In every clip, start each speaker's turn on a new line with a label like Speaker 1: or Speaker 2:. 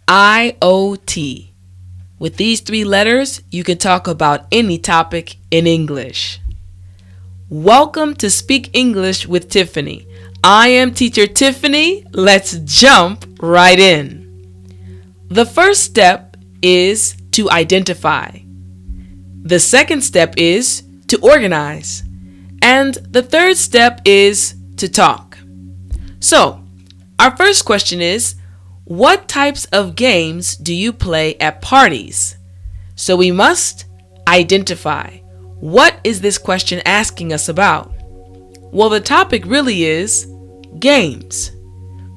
Speaker 1: IOT. With these 3 letters, you can talk about any topic in English. Welcome to Speak English with Tiffani. I am Teacher Tiffani. Let's jump right in. The first step is to identify. The second step is to organize. And the third step is to talk. So, our first question is, what types of games do you play at parties? So we must identify. What is this question asking us about? Well, the topic really is games.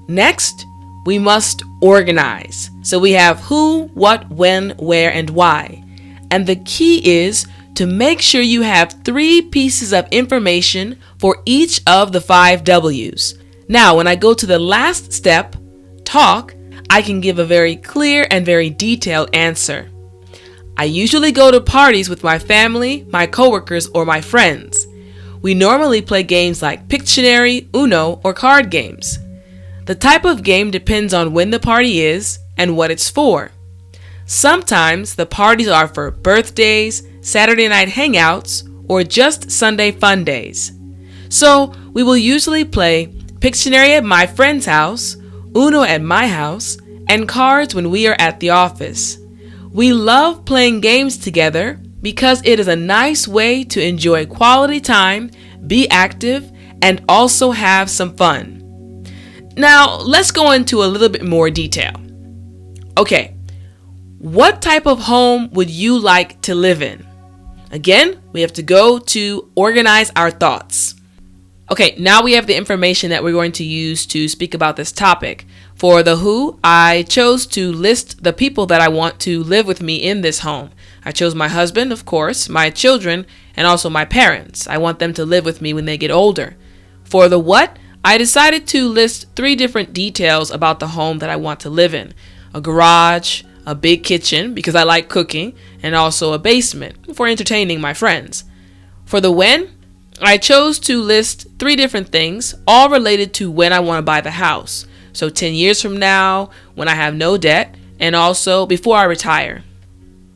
Speaker 1: Next, we must organize. So we have who, what, when, where, and why. And the key is to make sure you have 3 pieces of information for each of the 5 W's. Now, when I go to the last step, talk, I can give a very clear and very detailed answer. I usually go to parties with my family, my coworkers, or my friends. We normally play games like Pictionary, Uno, or card games. The type of game depends on when the party is and what it's for. Sometimes the parties are for birthdays, Saturday night hangouts, or just Sunday fun days. So we will usually play Pictionary at my friend's house, Uno at my house, and cards when we are at the office. We love playing games together because it is a nice way to enjoy quality time, be active, and also have some fun. Now, let's go into a little bit more detail. Okay, what type of home would you like to live in? Again, we have to go to organize our thoughts. Okay, now we have the information that we're going to use to speak about this topic. For the who, I chose to list the people that I want to live with me in this home. I chose my husband, of course, my children, and also my parents. I want them to live with me when they get older. For the what, I decided to list 3 different details about the home that I want to live in. A garage, a big kitchen, because I like cooking, and also a basement for entertaining my friends. For the when, I chose to list 3 different things, all related to when I want to buy the house. So 10 years from now, when I have no debt, and also before I retire.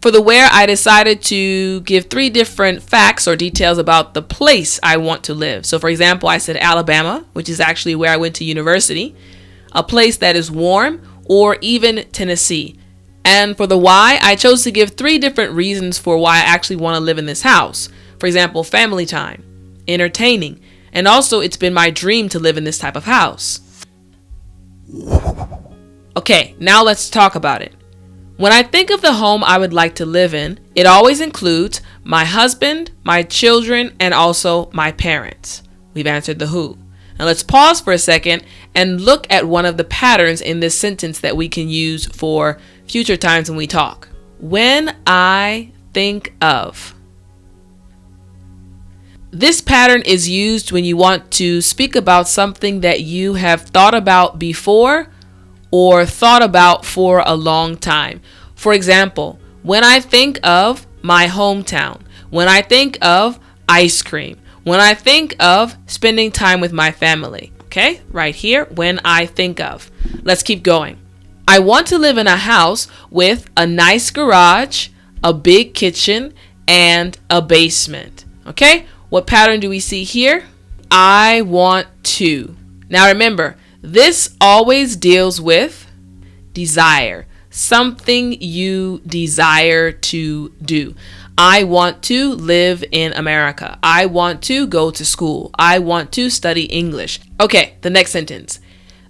Speaker 1: For the where, I decided to give 3 different facts or details about the place I want to live. So for example, I said Alabama, which is actually where I went to university, a place that is warm, or even Tennessee. And for the why, I chose to give 3 different reasons for why I actually want to live in this house. For example, family time, entertaining, and also it's been my dream to live in this type of house. Okay, now let's talk about it. When I think of the home I would like to live in, it always includes my husband, my children, and also my parents. We've answered the who. Now let's pause for a second and look at one of the patterns in this sentence that we can use for future times when we talk. When I think of. This pattern is used when you want to speak about something that you have thought about before or thought about for a long time. For example, when I think of my hometown, when I think of ice cream, when I think of spending time with my family. Okay, right here, when I think of. Let's keep going. I want to live in a house with a nice garage, a big kitchen, and a basement. Okay? What pattern do we see here? I want to. Now remember, this always deals with desire. Something you desire to do. I want to live in America. I want to go to school. I want to study English. Okay, the next sentence.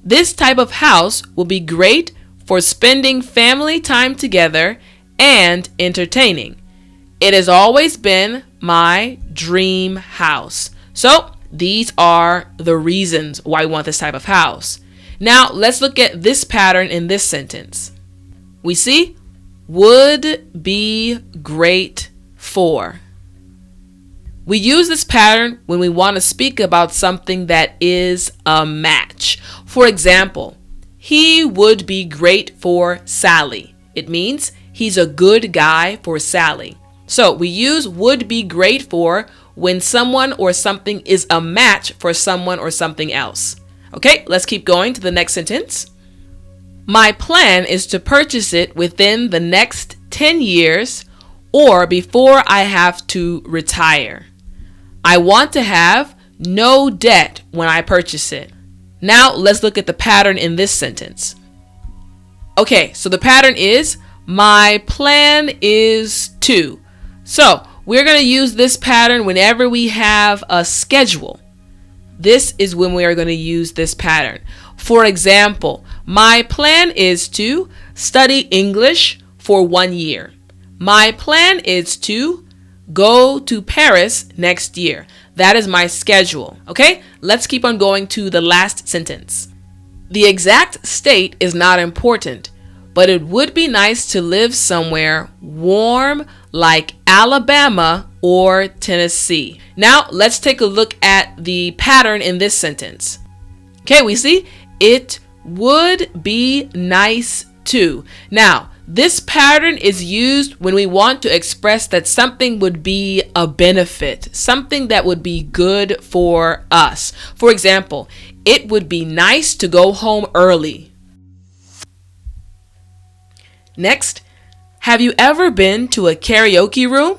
Speaker 1: This type of house will be great for spending family time together and entertaining. It has always been my dream house. So these are the reasons why I want this type of house. Now let's look at this pattern in this sentence. We see would be great for. We use this pattern when we want to speak about something that is a match. For example, he would be great for Sally. It means he's a good guy for Sally. So we use would be great for when someone or something is a match for someone or something else. Okay, let's keep going to the next sentence. My plan is to purchase it within the next 10 years or before I have to retire. I want to have no debt when I purchase it. Now let's look at the pattern in this sentence. Okay, so the pattern is my plan is to. So we're going to use this pattern whenever we have a schedule. This is when we are going to use this pattern. For example, my plan is to study English for 1 year. My plan is to go to Paris next year. That is my schedule. Okay, let's keep on going to the last sentence. The exact state is not important, but it would be nice to live somewhere warm like Alabama or Tennessee. Now let's take a look at the pattern in this sentence. Okay, we see it would be nice to. Now, this pattern is used when we want to express that something would be a benefit, something that would be good for us. For example, it would be nice to go home early. Next, have you ever been to a karaoke room?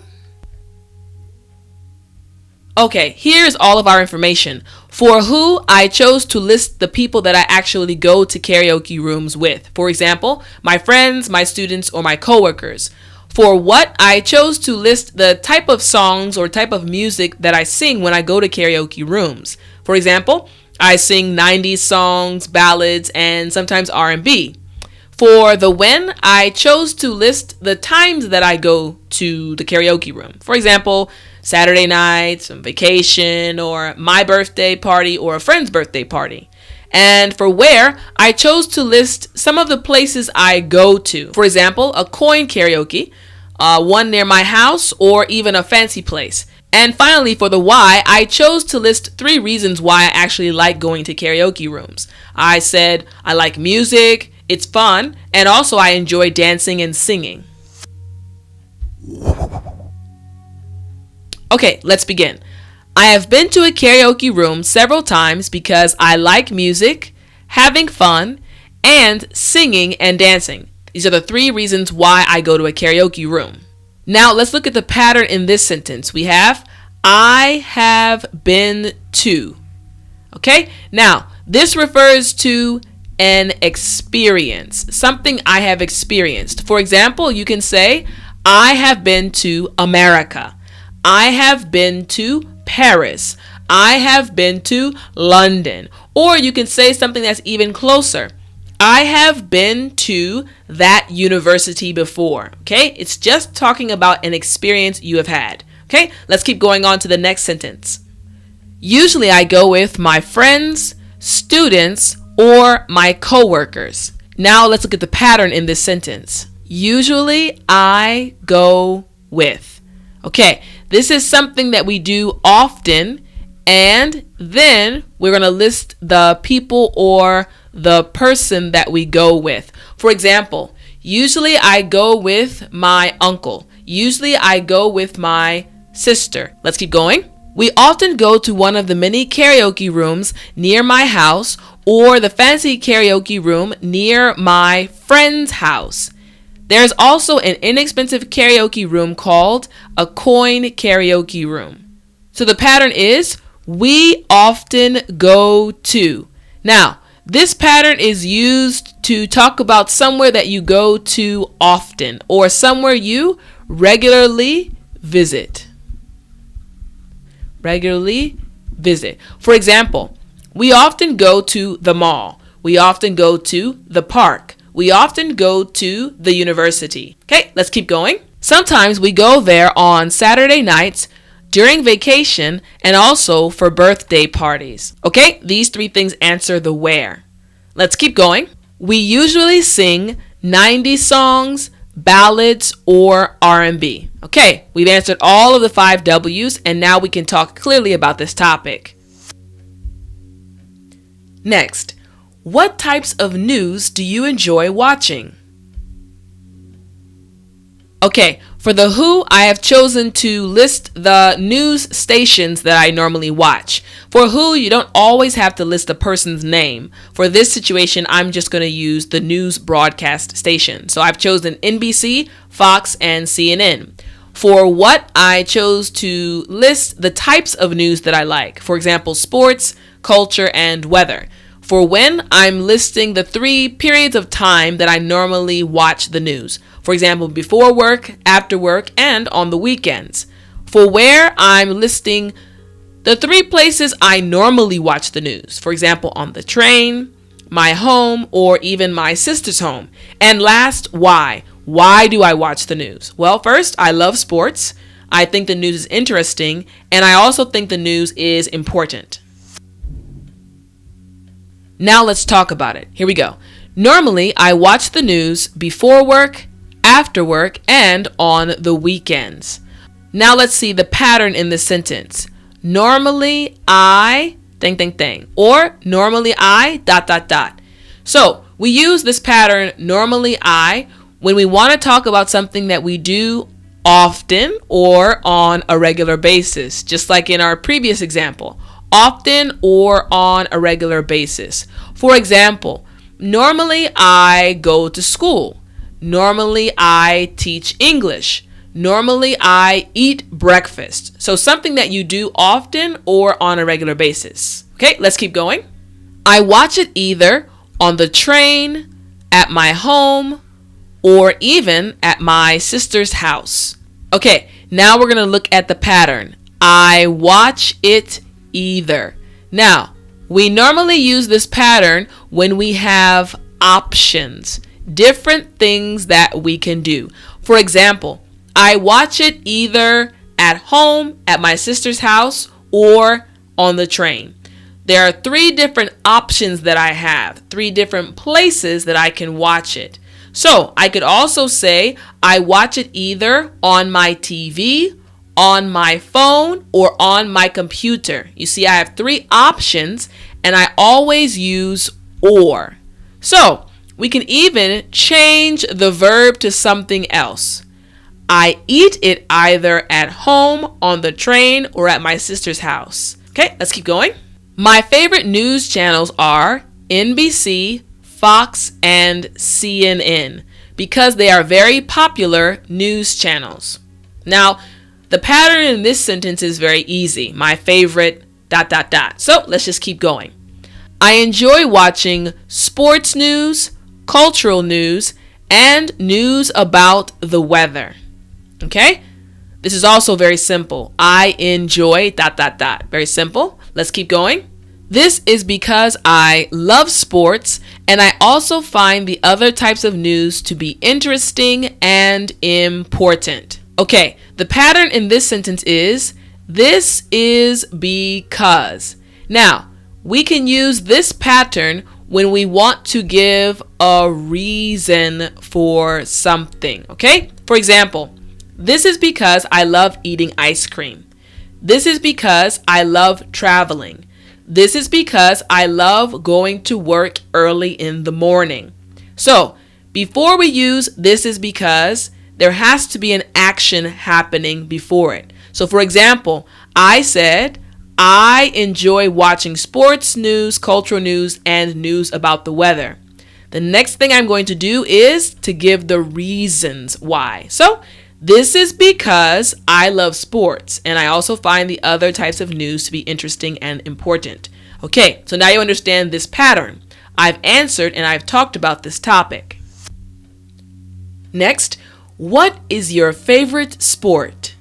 Speaker 1: Okay, here's all of our information. For who, I chose to list the people that I actually go to karaoke rooms with. For example, my friends, my students, or my coworkers. For what, I chose to list the type of songs or type of music that I sing when I go to karaoke rooms. For example, I sing 90s songs, ballads, and sometimes R&B. For the when, I chose to list the times that I go to the karaoke room. For example, Saturday night, some vacation, or my birthday party, or a friend's birthday party. And for where, I chose to list some of the places I go to. For example, a coin karaoke, one near my house, or even a fancy place. And finally, for the why, I chose to list 3 reasons why I actually like going to karaoke rooms. I said I like music, it's fun, and also I enjoy dancing and singing. Okay, let's begin. I have been to a karaoke room several times because I like music, having fun, and singing and dancing. These are the 3 reasons why I go to a karaoke room. Now let's look at the pattern in this sentence. We have, I have been to. Okay, now this refers to an experience, something I have experienced. For example, you can say, I have been to America. I have been to Paris. I have been to London. Or you can say something that's even closer. I have been to that university before. Okay, it's just talking about an experience you have had. Okay, let's keep going on to the next sentence. Usually I go with my friends, students, or my coworkers. Now let's look at the pattern in this sentence. Usually I go with. Okay, this is something that we do often, and then we're going to list the people or the person that we go with. For example, usually I go with my uncle. Usually I go with my sister. Let's keep going. We often go to one of the many karaoke rooms near my house or the fancy karaoke room near my friend's house. There's also an inexpensive karaoke room called a coin karaoke room. So the pattern is, we often go to. Now, this pattern is used to talk about somewhere that you go to often or somewhere you regularly visit. Regularly visit. For example, we often go to the mall. We often go to the park. We often go to the university. Okay, let's keep going. Sometimes we go there on Saturday nights, during vacation, and also for birthday parties. Okay, these 3 things answer the where. Let's keep going. We usually sing 90 songs, ballads, or R&B. Okay, we've answered all of the 5 W's, and now we can talk clearly about this topic. Next, what types of news do you enjoy watching? Okay, For the who, I have chosen to list the news stations that I normally watch. For who, you don't always have to list the person's name. For this situation, I'm just going to use the news broadcast station. So I've chosen NBC, Fox, and CNN. For what, I chose to list the types of news that I like. For example, sports, culture, and weather. For when, I'm listing the 3 periods of time that I normally watch the news. For example, before work, after work, and on the weekends. For where, I'm listing the 3 places I normally watch the news. For example, on the train, my home, or even my sister's home. And last, why. Why do I watch the news? Well, first, I love sports. I think the news is interesting, and I also think the news is important. Now let's talk about it. Here we go. Normally, I watch the news before work, after work, and on the weekends. Now let's see the pattern in this sentence. Normally, I ... or normally I ... So we use this pattern, normally I, when we want to talk about something that we do often or on a regular basis, just like in our previous example, often or on a regular basis. For example, normally I go to school. Normally I teach English. Normally I eat breakfast. So something that you do often or on a regular basis. Okay, let's keep going. I watch it either on the train, at my home, or even at my sister's house. Okay, now we're going to look at the pattern. I watch it either. Now, we normally use this pattern when we have options, different things that we can do. For example, I watch it either at home, at my sister's house, or on the train. There are 3 different options that I have, 3 different places that I can watch it. So I could also say I watch it either on my TV, on my phone, or on my computer. You see, I have 3 options and I always use or. So we can even change the verb to something else. I eat it either at home, on the train, or at my sister's house. Okay, let's keep going. My favorite news channels are NBC, Fox, and CNN because they are very popular news channels. Now, the pattern in this sentence is very easy. My favorite ... So let's just keep going. I enjoy watching sports news, cultural news, and news about the weather. Okay? This is also very simple. I enjoy ... Very simple. Let's keep going. This is because I love sports and I also find the other types of news to be interesting and important. Okay, the pattern in this sentence is, this is because. Now, we can use this pattern when we want to give a reason for something, okay? For example, this is because I love eating ice cream. This is because I love traveling. This is because I love going to work early in the morning. So, before we use this is because, there has to be an action happening before it. So, for example, I said, I enjoy watching sports news, cultural news, and news about the weather. The next thing I'm going to do is to give the reasons why. So, this is because I love sports and I also find the other types of news to be interesting and important. Okay, so now you understand this pattern. I've answered and I've talked about this topic. Next, what is your favorite sport?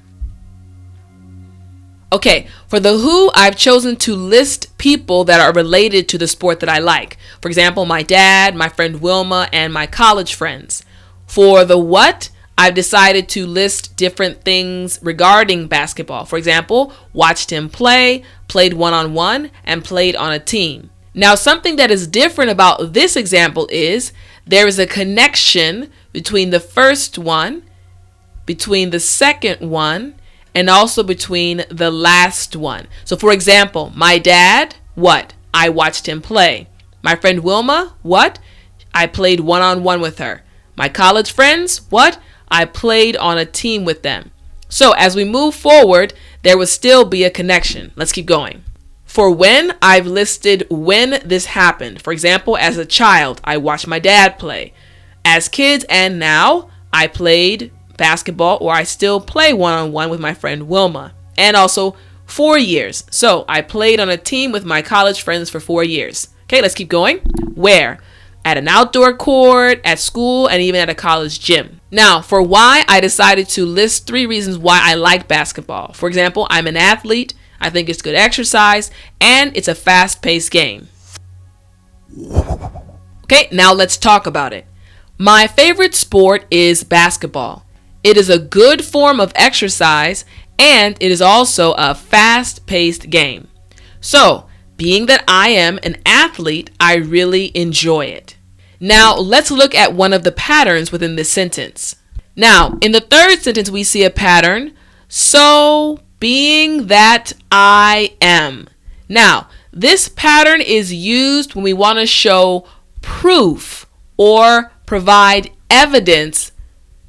Speaker 1: Okay, for the who, I've chosen to list people that are related to the sport that I like. For example, my dad, my friend Wilma, and my college friends. For the what, I've decided to list different things regarding basketball. For example, watched him play, played one-on-one, and played on a team. Now, something that is different about this example is there is a connection between the first one, between the second one, and also between the last one. So, for example, my dad, what? I watched him play. My friend Wilma, what? I played one-on-one with her. My college friends, what? I played on a team with them. So as we move forward, there will still be a connection. Let's keep going. For when, I've listed when this happened. For example, as a child, I watched my dad play. As kids and now, I played basketball, or I still play one-on-one with my friend Wilma. And also 4 years. So I played on a team with my college friends for 4 years. Okay, let's keep going. Where? At an outdoor court, at school, and even at a college gym. Now, for why, I decided to list 3 reasons why I like basketball. For example, I'm an athlete, I think it's good exercise, and it's a fast-paced game. Okay, now let's talk about it. My favorite sport is basketball. It is a good form of exercise, and it is also a fast-paced game. So, being that I am an athlete, I really enjoy it. Now, let's look at one of the patterns within this sentence. Now, in the third sentence, we see a pattern. So, being that I am. Now, this pattern is used when we want to show proof or provide evidence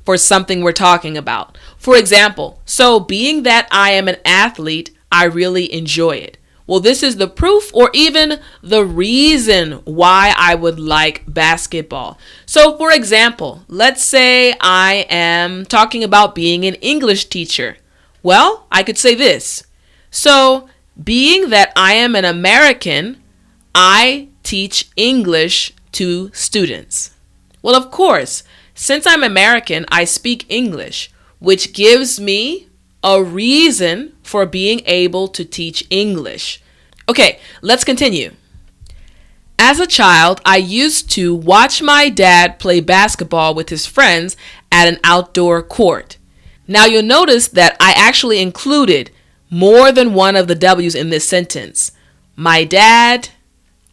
Speaker 1: for something we're talking about. For example, so being that I am an athlete, I really enjoy it. Well, this is the proof or even the reason why I would like basketball. So, for example, let's say I am talking about being an English teacher. Well, I could say this. So, being that I am an American, I teach English to students. Well, of course, since I'm American, I speak English, which gives me a reason for being able to teach English. Okay, let's continue. As a child, I used to watch my dad play basketball with his friends at an outdoor court. Now you'll notice that I actually included more than one of the W's in this sentence. My dad,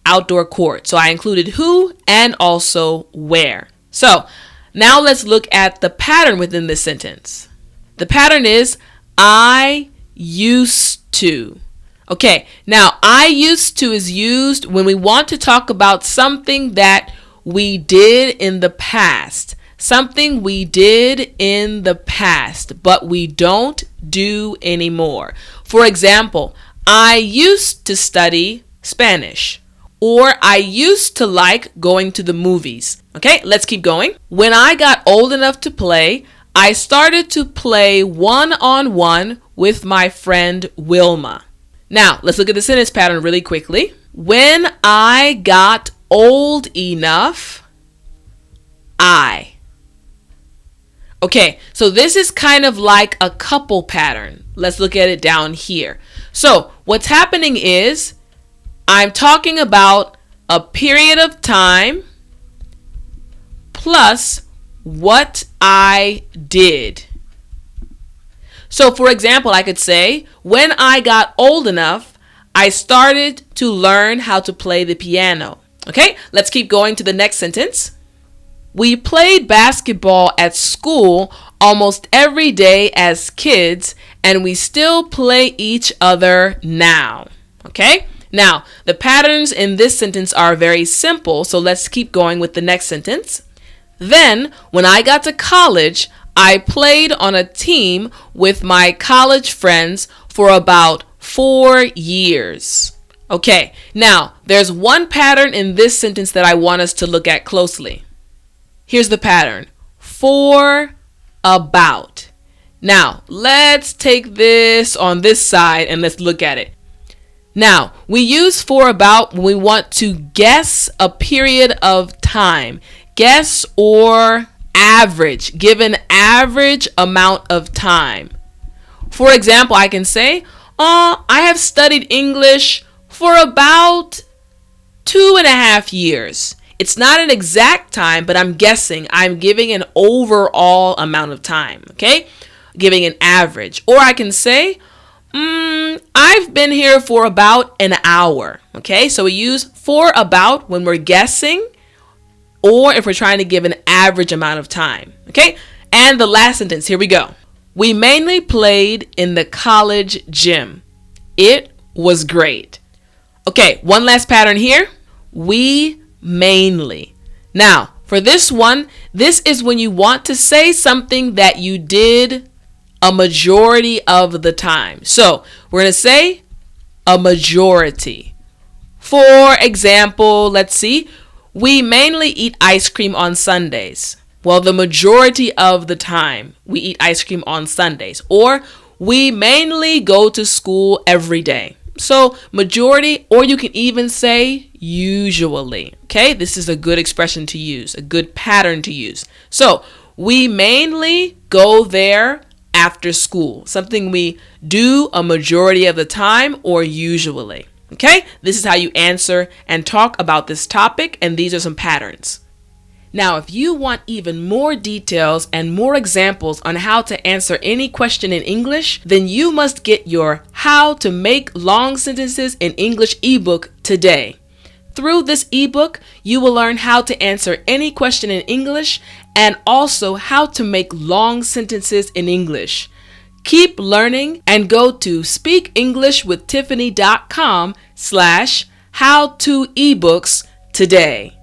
Speaker 1: outdoor court. So I included who and also where. So now let's look at the pattern within this sentence. The pattern is I used to. Okay, now I used to is used when we want to talk about something that we did in the past. Something we did in the past, but we don't do anymore. For example, I used to study Spanish. Or I used to like going to the movies. Okay, let's keep going. When I got old enough to play, I started to play one-on-one with my friend Wilma. Now, let's look at the sentence pattern really quickly. When I got old enough, I. Okay, so this is kind of like a couple pattern. Let's look at it down here. So, what's happening is I'm talking about a period of time plus what I did. So, for example, I could say, when I got old enough, I started to learn how to play the piano. Okay, let's keep going to the next sentence. We played basketball at school almost every day as kids, and we still play each other now. Okay? Now, the patterns in this sentence are very simple, so let's keep going with the next sentence. Then, when I got to college, I played on a team with my college friends for about 4 years. Okay, now, there's one pattern in this sentence that I want us to look at closely. Here's the pattern. For about. Now, let's take this on this side and let's look at it. Now, we use for about when we want to guess a period of time. Guess or average. Give an average amount of time. For example, I can say, I have studied English for about 2.5 years. It's not an exact time, but I'm guessing. I'm giving an overall amount of time, okay? Giving an average. Or I can say, I've been here for about an hour, okay? So we use for about when we're guessing or if we're trying to give an average amount of time, okay? And the last sentence, here we go. We mainly played in the college gym. It was great. Okay, one last pattern here. We mainly. Now, For this one, this is when you want to say something that you did a majority of the time. So we're going to say a majority. For example, let's see, we mainly eat ice cream on Sundays. Well, the majority of the time we eat ice cream on Sundays. Or we mainly go to school every day. So majority, or you can even say usually. Okay, this is a good expression to use, a good pattern to use. So we mainly go there after school, something we do a majority of the time or usually. Okay, this is how you answer and talk about this topic, and these are some patterns. Now, if you want even more details and more examples on how to answer any question in English, then you must get your How to Make Long Sentences in English ebook today. Through this ebook, you will learn how to answer any question in English and also how to make long sentences in English. Keep learning and go to speakenglishwithtiffani.com/howtoebooks today.